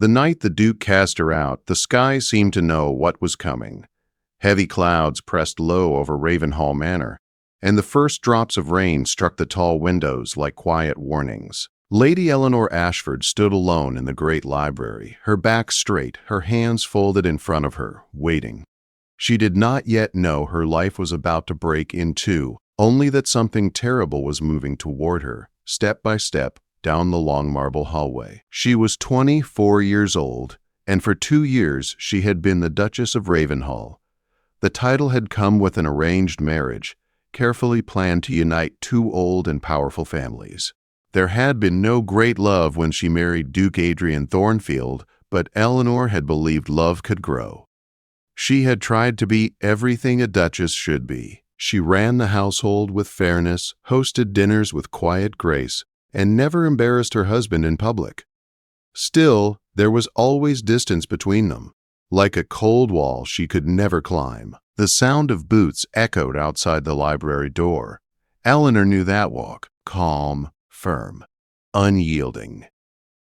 The night the Duke cast her out, the sky seemed to know what was coming. Heavy clouds pressed low over Ravenhal Manor, and the first drops of rain struck the tall windows like quiet warnings. Lady Eleanor Ashford stood alone in the great library, her back straight, her hands folded in front of her, waiting. She did not yet know her life was about to break in two, only that something terrible was moving toward her, step by step, down the long marble hallway. She was 24 years old, and for 2 years she had been the Duchess of Ravenhal. The title had come with an arranged marriage, carefully planned to unite two old and powerful families. There had been no great love when she married Duke Adrian Thornfield, but Eleanor had believed love could grow. She had tried to be everything a duchess should be. She ran the household with fairness, hosted dinners with quiet grace, and never embarrassed her husband in public. Still, there was always distance between them. Like a cold wall she could never climb. The sound of boots echoed outside the library door. Eleanor knew that walk, calm, firm, unyielding.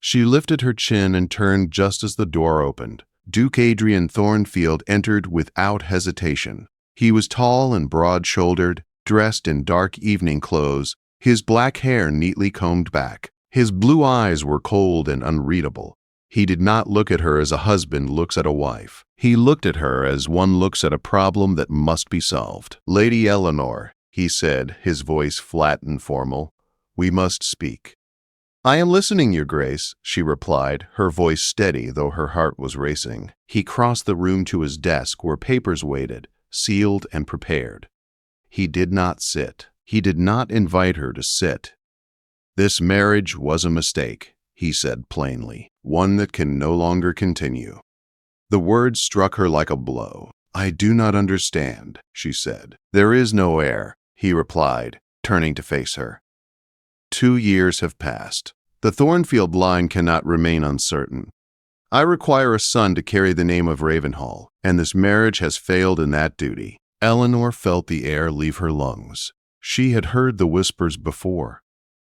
She lifted her chin and turned just as the door opened. Duke Adrian Thornfield entered without hesitation. He was tall and broad-shouldered, dressed in dark evening clothes, his black hair neatly combed back. His blue eyes were cold and unreadable. He did not look at her as a husband looks at a wife. He looked at her as one looks at a problem that must be solved. "Lady Eleanor," he said, his voice flat and formal, "we must speak." "I am listening, Your Grace," she replied, her voice steady though her heart was racing. He crossed the room to his desk where papers waited, sealed and prepared. He did not sit. He did not invite her to sit. "This marriage was a mistake," he said plainly, "one that can no longer continue." The words struck her like a blow. "I do not understand," she said. "There is no heir," he replied, turning to face her. 2 years have passed. The Thornfield line cannot remain uncertain. I require a son to carry the name of Ravenhal, and this marriage has failed in that duty. Eleanor felt the air leave her lungs. She had heard the whispers before,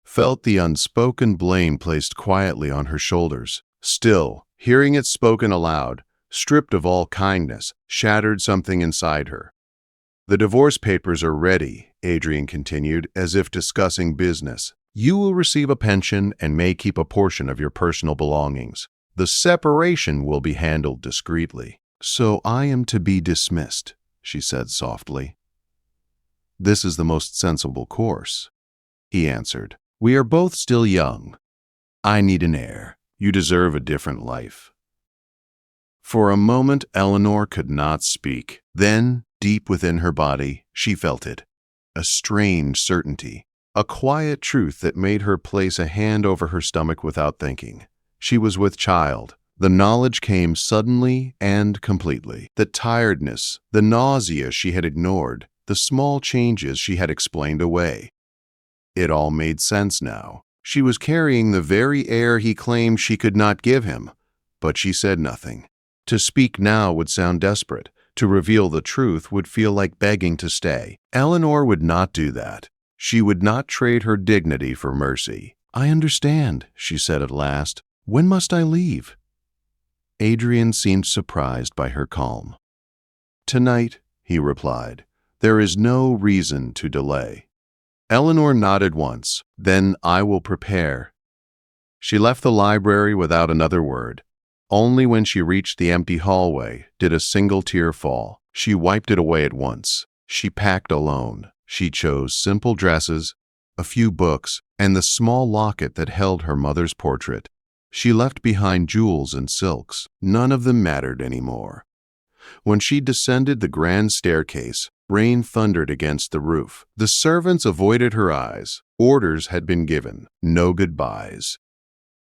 felt the unspoken blame placed quietly on her shoulders. Still, hearing it spoken aloud, stripped of all kindness, shattered something inside her. "The divorce papers are ready," Adrian continued, as if discussing business. "You will receive a pension and may keep a portion of your personal belongings. The separation will be handled discreetly." "So I am to be dismissed," she said softly. "This is the most sensible course," he answered. "We are both still young. I need an heir. You deserve a different life." For a moment, Eleanor could not speak. Then, deep within her body, she felt it. A strange certainty. A quiet truth that made her place a hand over her stomach without thinking. She was with child. The knowledge came suddenly and completely. The tiredness, the nausea she had ignored, the small changes she had explained away. It all made sense now. She was carrying the very heir he claimed she could not give him, but she said nothing. To speak now would sound desperate. To reveal the truth would feel like begging to stay. Eleanor would not do that. She would not trade her dignity for mercy. "I understand," she said at last. "When must I leave?" Adrian seemed surprised by her calm. "Tonight," he replied. "There is no reason to delay." Eleanor nodded once. "Then I will prepare." She left the library without another word. Only when she reached the empty hallway did a single tear fall. She wiped it away at once. She packed alone. She chose simple dresses, a few books, and the small locket that held her mother's portrait. She left behind jewels and silks. None of them mattered anymore. When she descended the grand staircase, rain thundered against the roof. The servants avoided her eyes. Orders had been given. No goodbyes.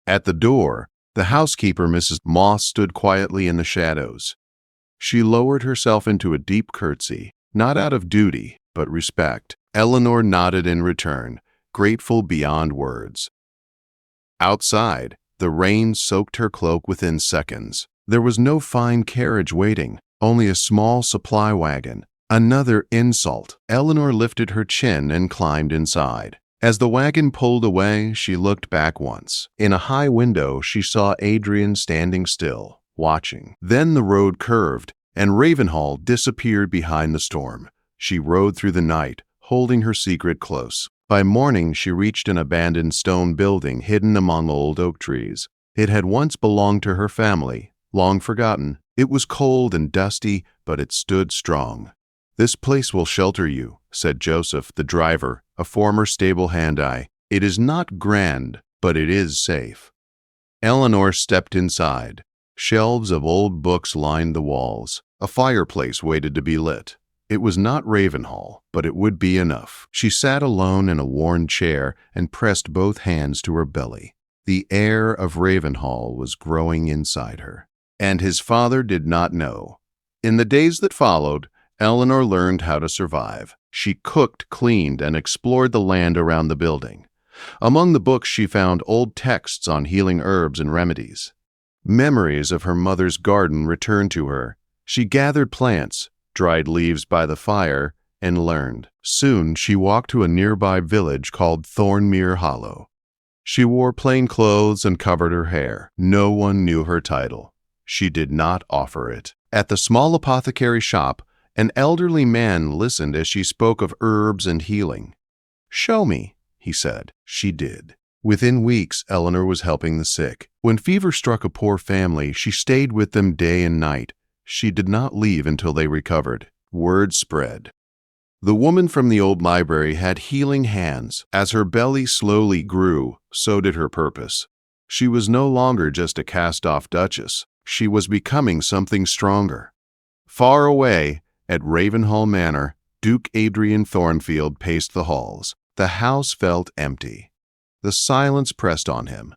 At the door, the housekeeper, Mrs. Moss, stood quietly in the shadows. She lowered herself into a deep curtsy, not out of duty, but respect. Eleanor nodded in return, grateful beyond words. Outside, the rain soaked her cloak within seconds. There was no fine carriage waiting, only a small supply wagon. Another insult. Eleanor lifted her chin and climbed inside. As the wagon pulled away, she looked back once. In a high window, she saw Adrian standing still, watching. Then the road curved, and Ravenhal disappeared behind the storm. She rode through the night, holding her secret close. By morning, she reached an abandoned stone building hidden among old oak trees. It had once belonged to her family, long forgotten. It was cold and dusty, but it stood strong. "This place will shelter you," said Joseph, the driver, a former stable hand-eye. "It is not grand, but it is safe." Eleanor stepped inside. Shelves of old books lined the walls. A fireplace waited to be lit. It was not Ravenhal, but it would be enough. She sat alone in a worn chair and pressed both hands to her belly. The air of Ravenhal was growing inside her. And his father did not know. In the days that followed, Eleanor learned how to survive. She cooked, cleaned, and explored the land around the building. Among the books she found old texts on healing herbs and remedies. Memories of her mother's garden returned to her. She gathered plants, dried leaves by the fire, and learned. Soon she walked to a nearby village called Thornmere Hollow. She wore plain clothes and covered her hair. No one knew her title. She did not offer it. At the small apothecary shop, an elderly man listened as she spoke of herbs and healing. "Show me," he said. She did. Within weeks, Eleanor was helping the sick. When fever struck a poor family, she stayed with them day and night. She did not leave until they recovered. Word spread. The woman from the old library had healing hands. As her belly slowly grew, so did her purpose. She was no longer just a cast-off Duchess. She was becoming something stronger. Far away, at Ravenhal Manor, Duke Adrian Thornfield paced the halls. The house felt empty. The silence pressed on him.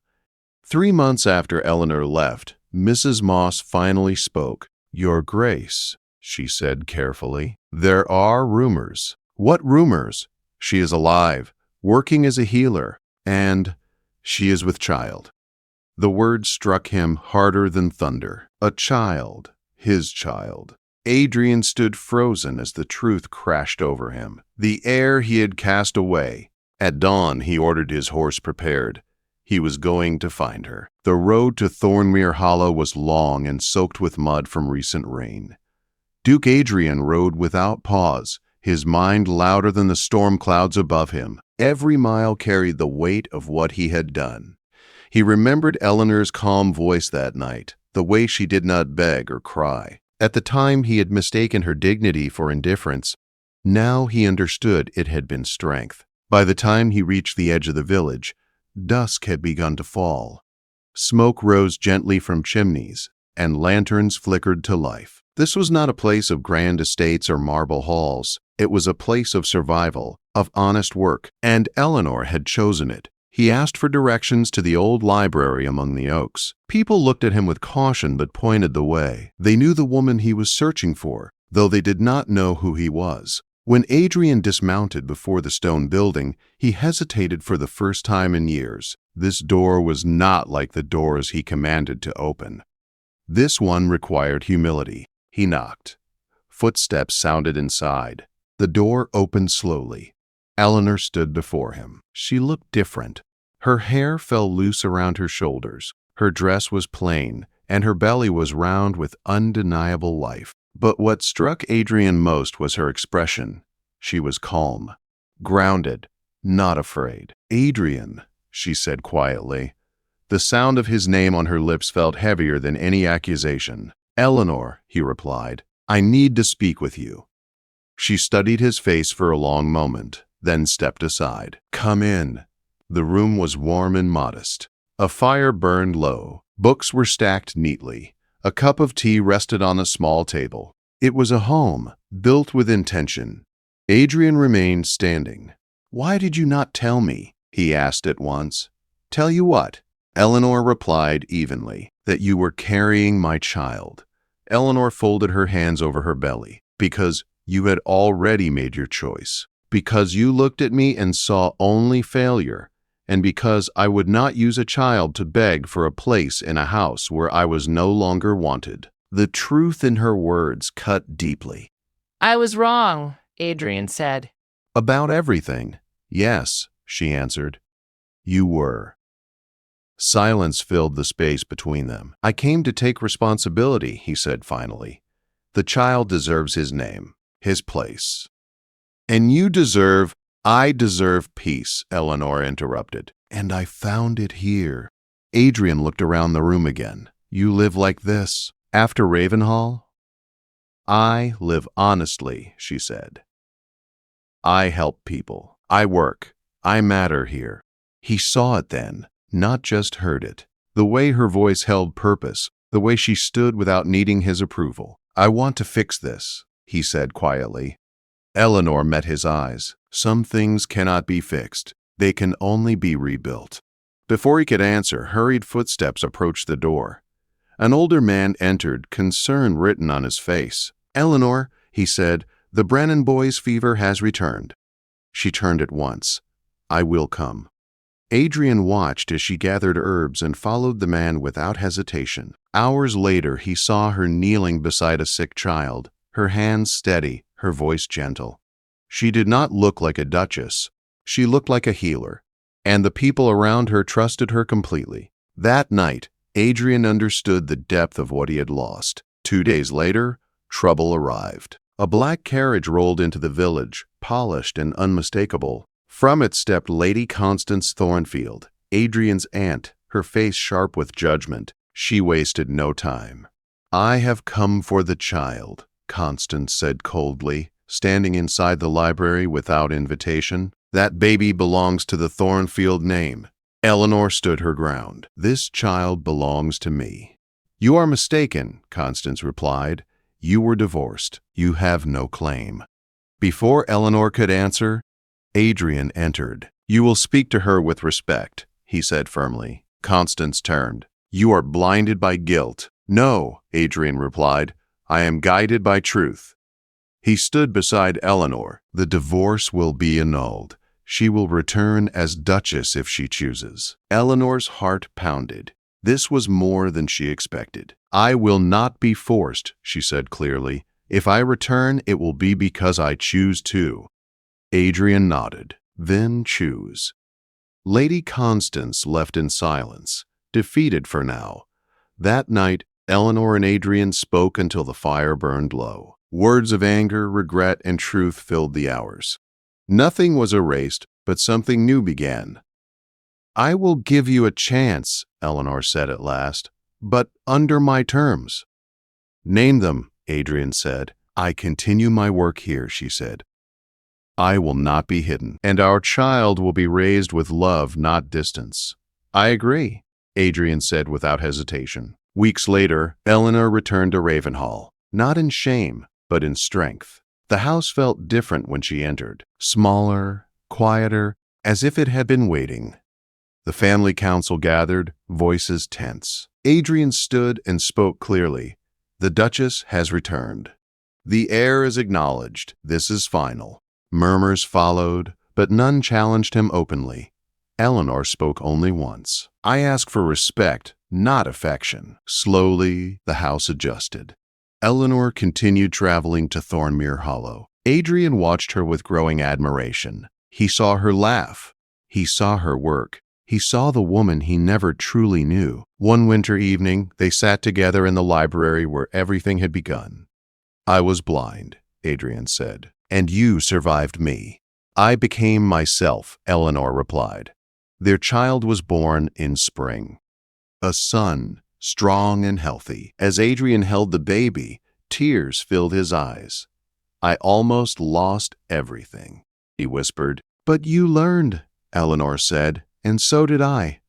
3 months after Eleanor left, Mrs. Moss finally spoke. "Your Grace," she said carefully, "there are rumors." "What rumors?" "She is alive, working as a healer, and she is with child." The word struck him harder than thunder. A child, his child. Adrian stood frozen as the truth crashed over him. The heir he had cast away. At dawn, he ordered his horse prepared. He was going to find her. The road to Thornmere Hollow was long and soaked with mud from recent rain. Duke Adrian rode without pause, his mind louder than the storm clouds above him. Every mile carried the weight of what he had done. He remembered Eleanor's calm voice that night, the way she did not beg or cry. At the time, he had mistaken her dignity for indifference. Now he understood it had been strength. By the time he reached the edge of the village, dusk had begun to fall. Smoke rose gently from chimneys, and lanterns flickered to life. This was not a place of grand estates or marble halls. It was a place of survival, of honest work, and Eleanor had chosen it. He asked for directions to the old library among the oaks. People looked at him with caution but pointed the way. They knew the woman he was searching for, though they did not know who he was. When Adrian dismounted before the stone building, he hesitated for the first time in years. This door was not like the doors he commanded to open. This one required humility. He knocked. Footsteps sounded inside. The door opened slowly. Eleanor stood before him. She looked different. Her hair fell loose around her shoulders. Her dress was plain, and her belly was round with undeniable life. But what struck Adrian most was her expression. She was calm, grounded, not afraid. "Adrian," she said quietly. The sound of his name on her lips felt heavier than any accusation. "Eleanor," he replied, "I need to speak with you." She studied his face for a long moment, then stepped aside. "Come in." The room was warm and modest. A fire burned low. Books were stacked neatly. A cup of tea rested on a small table. It was a home, built with intention. Adrian remained standing. "Why did you not tell me?" he asked at once. "Tell you what?" Eleanor replied evenly, "That you were carrying my child." Eleanor folded her hands over her belly. "Because you had already made your choice. Because you looked at me and saw only failure. And because I would not use a child to beg for a place in a house where I was no longer wanted." The truth in her words cut deeply. "I was wrong," Adrian said. "About everything." "Yes," she answered. You were. Silence filled the space between them. I came to take responsibility, he said finally. The child deserves his name, his place. And I deserve peace, Eleanor interrupted. And I found it here. Adrian looked around the room again. You live like this? After Ravenhal? I live honestly, she said. I help people. I work. I matter here. He saw it then, not just heard it. The way her voice held purpose, the way she stood without needing his approval. I want to fix this, he said quietly. Eleanor met his eyes. Some things cannot be fixed. They can only be rebuilt. Before he could answer, hurried footsteps approached the door. An older man entered, concern written on his face. Eleanor, he said, the Brennan boy's fever has returned. She turned at once. I will come. Adrian watched as she gathered herbs and followed the man without hesitation. Hours later, he saw her kneeling beside a sick child, her hands steady, her voice gentle. She did not look like a duchess. She looked like a healer, and the people around her trusted her completely. That night, Adrian understood the depth of what he had lost. 2 days later, trouble arrived. A black carriage rolled into the village, polished and unmistakable. From it stepped Lady Constance Thornfield, Adrian's aunt, her face sharp with judgment. She wasted no time. I have come for the child, Constance said coldly, standing inside the library without invitation. That baby belongs to the Thornfield name. Eleanor stood her ground. This child belongs to me. You are mistaken, Constance replied. You were divorced. You have no claim. Before Eleanor could answer, Adrian entered. You will speak to her with respect, he said firmly. Constance turned. You are blinded by guilt. No, Adrian replied. I am guided by truth. He stood beside Eleanor. The divorce will be annulled. She will return as Duchess if she chooses. Eleanor's heart pounded. This was more than she expected. I will not be forced, she said clearly. If I return, it will be because I choose to. Adrian nodded. Then choose. Lady Constance left in silence, defeated for now. That night, Eleanor and Adrian spoke until the fire burned low. Words of anger, regret, and truth filled the hours. Nothing was erased, but something new began. I will give you a chance, Eleanor said at last, but under my terms. Name them, Adrian said. I continue my work here, she said. I will not be hidden, and our child will be raised with love, not distance. I agree, Adrian said without hesitation. Weeks later, Eleanor returned to Ravenhal, not in shame, but in strength. The house felt different when she entered, smaller, quieter, as if it had been waiting. The family council gathered, voices tense. Adrian stood and spoke clearly. The Duchess has returned. The heir is acknowledged. This is final. Murmurs followed, but none challenged him openly. Eleanor spoke only once. I ask for respect, not affection. Slowly, the house adjusted. Eleanor continued traveling to Thornmere Hollow. Adrian watched her with growing admiration. He saw her laugh. He saw her work. He saw the woman he never truly knew. One winter evening, they sat together in the library where everything had begun. I was blind, Adrian said, and you survived me. I became myself, Eleanor replied. Their child was born in spring. A son, strong and healthy. As Adrian held the baby, tears filled his eyes. I almost lost everything, he whispered. But you learned, Eleanor said, and so did I.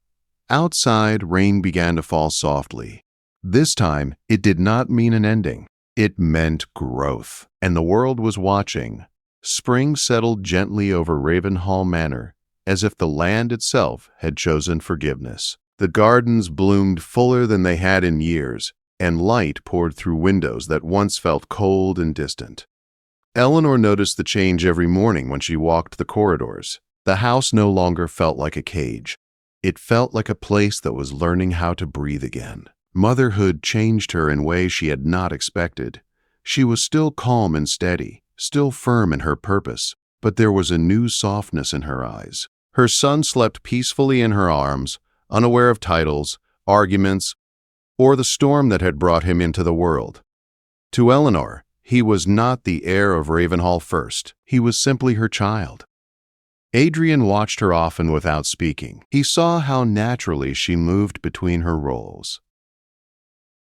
Outside, rain began to fall softly. This time, it did not mean an ending. It meant growth, and the world was watching. Spring settled gently over Ravenhal Manor, as if the land itself had chosen forgiveness. The gardens bloomed fuller than they had in years, and light poured through windows that once felt cold and distant. Eleanor noticed the change every morning when she walked the corridors. The house no longer felt like a cage. It felt like a place that was learning how to breathe again. Motherhood changed her in ways she had not expected. She was still calm and steady, still firm in her purpose, but there was a new softness in her eyes. Her son slept peacefully in her arms, unaware of titles, arguments, or the storm that had brought him into the world. To Eleanor, he was not the heir of Ravenhal first. He was simply her child. Adrian watched her often without speaking. He saw how naturally she moved between her roles.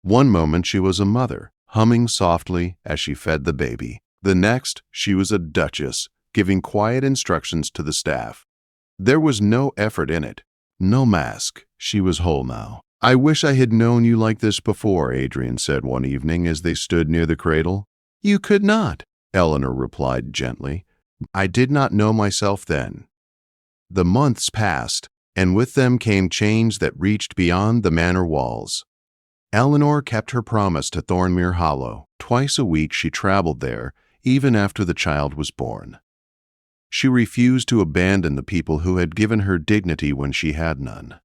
One moment she was a mother, humming softly as she fed the baby. The next, she was a duchess, giving quiet instructions to the staff. There was no effort in it, no mask. She was whole now. "I wish I had known you like this before," Adrian said one evening as they stood near the cradle. "You could not," Eleanor replied gently. "I did not know myself then." The months passed, and with them came change that reached beyond the manor walls. Eleanor kept her promise to Thornmere Hollow. Twice a week she traveled there, even after the child was born. She refused to abandon the people who had given her dignity when she had none.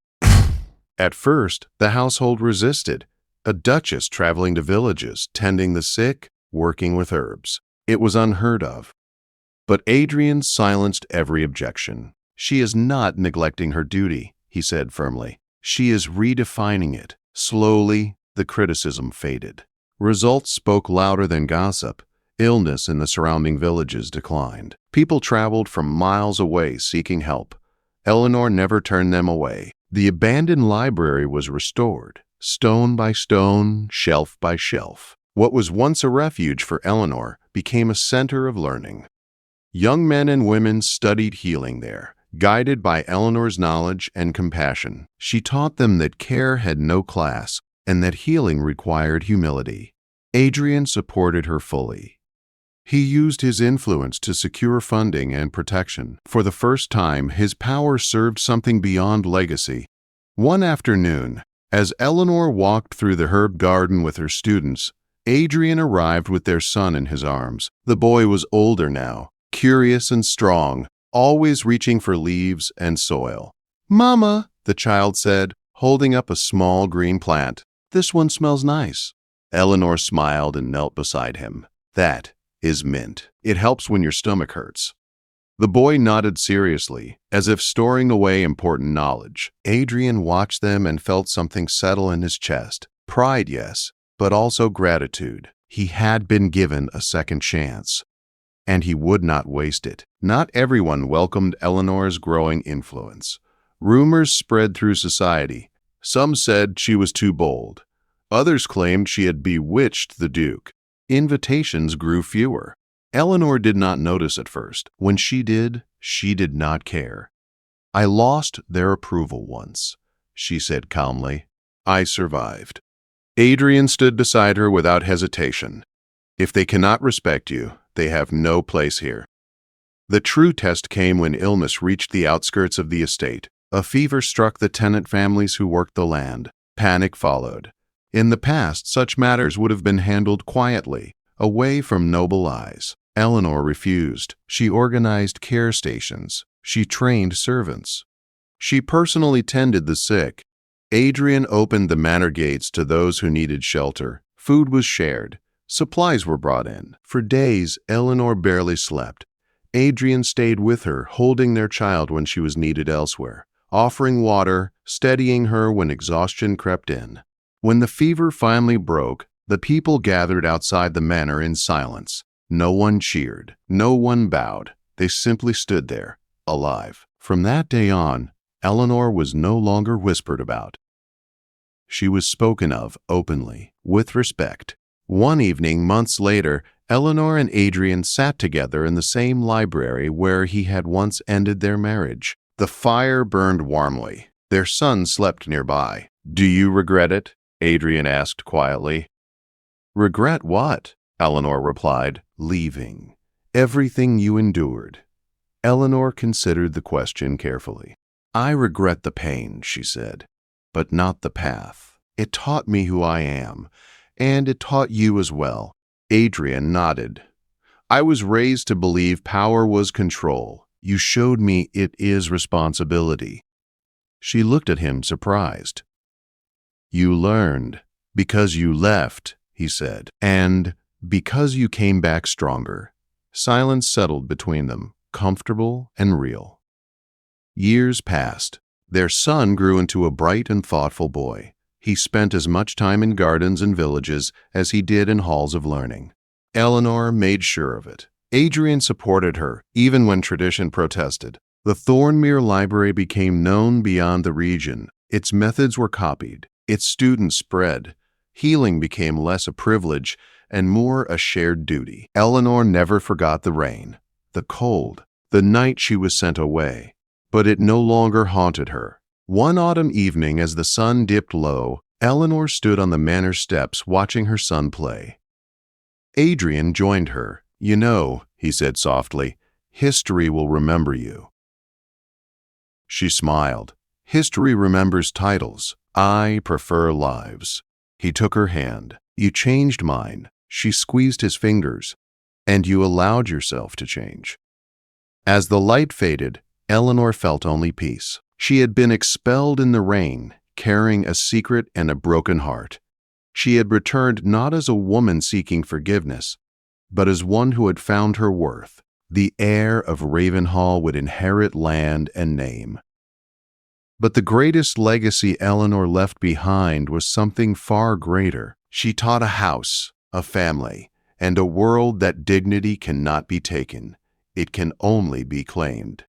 At first, the household resisted, a duchess traveling to villages, tending the sick, working with herbs. It was unheard of. But Adrian silenced every objection. "She is not neglecting her duty," he said firmly. "She is redefining it." Slowly, the criticism faded. Results spoke louder than gossip. Illness in the surrounding villages declined. People traveled from miles away seeking help. Eleanor never turned them away. The abandoned library was restored, stone by stone, shelf by shelf. What was once a refuge for Eleanor became a center of learning. Young men and women studied healing there, guided by Eleanor's knowledge and compassion. She taught them that care had no class and that healing required humility. Adrian supported her fully. He used his influence to secure funding and protection. For the first time, his power served something beyond legacy. One afternoon, as Eleanor walked through the herb garden with her students, Adrian arrived with their son in his arms. The boy was older now, curious and strong, always reaching for leaves and soil. "Mama," the child said, holding up a small green plant. "This one smells nice." Eleanor smiled and knelt beside him. "That is mint. It helps when your stomach hurts." The boy nodded seriously, as if storing away important knowledge. Adrian watched them and felt something settle in his chest. Pride, yes, but also gratitude. He had been given a second chance, and he would not waste it. Not everyone welcomed Eleanor's growing influence. Rumors spread through society. Some said she was too bold. Others claimed she had bewitched the Duke. Invitations grew fewer. Eleanor did not notice at first. When she did not care. "I lost their approval once," she said calmly. "I survived." Adrian stood beside her without hesitation. "If they cannot respect you, they have no place here." The true test came when illness reached the outskirts of the estate. A fever struck the tenant families who worked the land. Panic followed. In the past, such matters would have been handled quietly, away from noble eyes. Eleanor refused. She organized care stations. She trained servants. She personally tended the sick. Adrian opened the manor gates to those who needed shelter. Food was shared. Supplies were brought in. For days, Eleanor barely slept. Adrian stayed with her, holding their child when she was needed elsewhere, offering water, steadying her when exhaustion crept in. When the fever finally broke, the people gathered outside the manor in silence. No one cheered. No one bowed. They simply stood there, alive. From that day on, Eleanor was no longer whispered about. She was spoken of openly, with respect. One evening, months later, Eleanor and Adrian sat together in the same library where he had once ended their marriage. The fire burned warmly. Their son slept nearby. "Do you regret it?" Adrian asked quietly. "Regret what?" Eleanor replied. "Leaving. Everything you endured." Eleanor considered the question carefully. "I regret the pain," she said, "but not the path. It taught me who I am, and it taught you as well." Adrian nodded. "I was raised to believe power was control. You showed me it is responsibility." She looked at him surprised. "You learned because you left," he said, "and because you came back stronger." Silence settled between them, comfortable and real. Years passed. Their son grew into a bright and thoughtful boy. He spent as much time in gardens and villages as he did in halls of learning. Eleanor made sure of it. Adrian supported her, even when tradition protested. The Thornmere Library became known beyond the region. Its methods were copied. Its students spread. Healing became less a privilege and more a shared duty. Eleanor never forgot the rain, the cold, the night she was sent away. But it no longer haunted her. One autumn evening, as the sun dipped low, Eleanor stood on the manor steps watching her son play. Adrian joined her. "You know," he said softly, "history will remember you." She smiled. "History remembers titles. I prefer lives." He took her hand. "You changed mine." She squeezed his fingers. "And you allowed yourself to change." As the light faded, Eleanor felt only peace. She had been expelled in the rain, carrying a secret and a broken heart. She had returned not as a woman seeking forgiveness, but as one who had found her worth. The heir of Ravenhal would inherit land and name. But the greatest legacy Eleanor left behind was something far greater. She taught a house, a family, and a world that dignity cannot be taken. It can only be claimed.